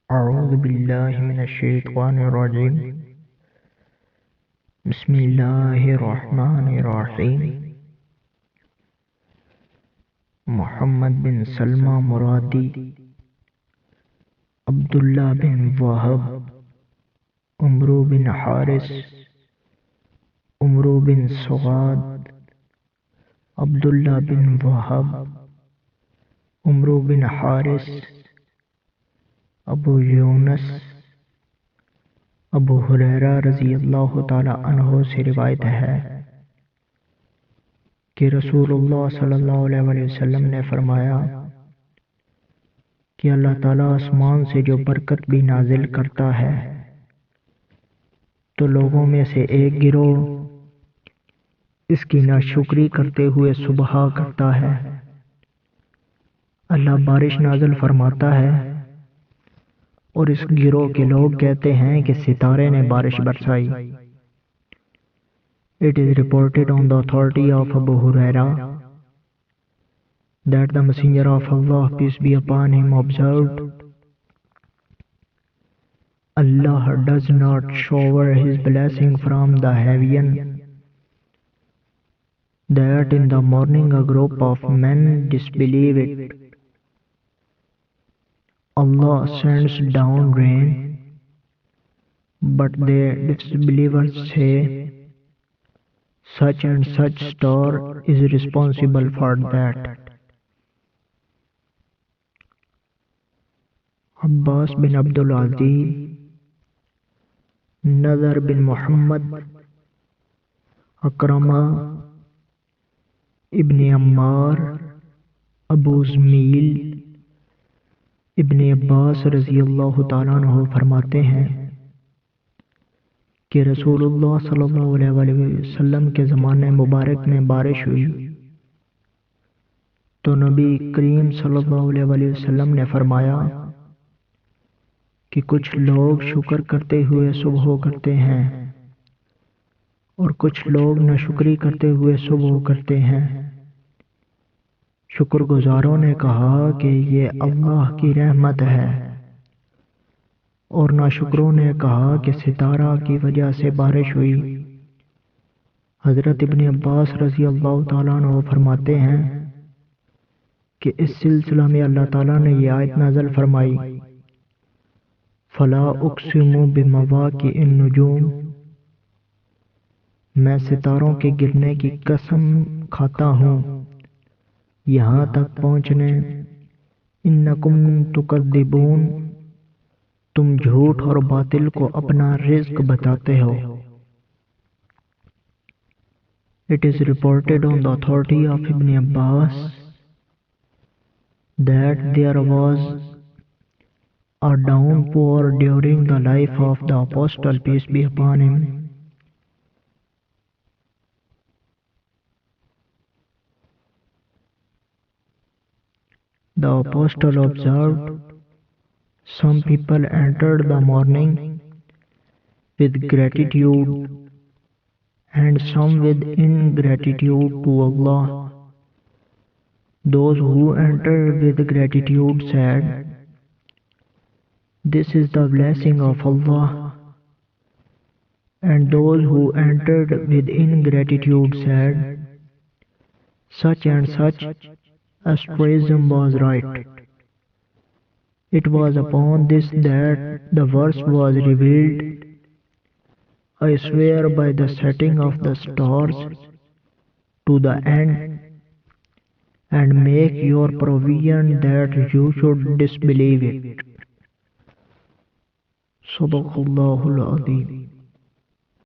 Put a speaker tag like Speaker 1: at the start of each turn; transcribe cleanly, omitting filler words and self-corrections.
Speaker 1: أعوذ بالله من الشيطان الرجيم. بسم الله الرحمن الرحيم. محمد بن سلمى مرادی، عبداللہ بن وہب، عمرو بن حارث، عمرو بن سعاد، عبداللہ بن وہب، عمرو بن حارث، ابو یونس، ابو ہریرہ رضی اللہ تعالی عنہ سے روایت ہے کہ رسول اللہ صلی اللہ علیہ وسلم نے فرمایا کہ اللہ تعالیٰ آسمان سے جو برکت بھی نازل کرتا ہے تو لوگوں میں سے ایک گروہ اس کی ناشکری کرتے ہوئے صبح کرتا ہے۔ اللہ بارش نازل فرماتا ہے اور اس گروہ کے لوگ کہتے ہیں کہ ستارے نے بارش برسائی۔ It is reported on the authority of Abu Huraira that the Messenger of Allah, peace be upon him, observed, Allah does not shower his blessing from the heaven, that in the morning a group of men disbelieve it. Allah sends down rain, but the disbelievers say, such and such star is responsible for that. عباس بن عبد العزیز، نذر بن محمد، اکرمہ ابن عمار، ابو زمیل، ابن عباس رضی اللہ تعالیٰ عنہ فرماتے ہیں کہ رسول اللہ صلی اللہ علیہ وسلم کے زمانے مبارک میں بارش ہوئی تو نبی کریم صلی اللہ علیہ وسلم نے فرمایا کہ کچھ لوگ شکر کرتے ہوئے صبح کرتے ہیں اور کچھ لوگ ناشکری کرتے ہوئے صبح کرتے ہیں۔ شکر گزاروں نے کہا کہ یہ اللہ کی رحمت ہے، اور ناشکروں نے کہا کہ ستارہ کی وجہ سے بارش ہوئی۔ حضرت ابن عباس رضی اللہ تعالیٰ عنہ فرماتے ہیں کہ اس سلسلہ میں اللہ تعالیٰ نے یہ آیت نازل فرمائی، فَلَا أُقْسِمُ بِمَوَاقِعِ النُّجُومِ، میں ستاروں کے گرنے کی قسم کھاتا ہوں، یہاں تک پہنچنے اِنَّكُمْ تُكَذِّبُونَ، تم جھوٹ اور باطل کو اپنا رزق بتاتے ہو۔ It is reported on the authority of Ibn Abbas that there was a downpour during the life of the Apostle, peace be upon him. The Apostle observed, some people entered the morning with gratitude and some with ingratitude to Allah. Those who entered with gratitude said, this is the blessing of Allah. And those who entered with ingratitude said, such and such asterism was right. It was upon this that the verse was revealed, I swear by the setting of the stars to the end, and make your provision that you should disbelieve it. Sadaqallahul Azim.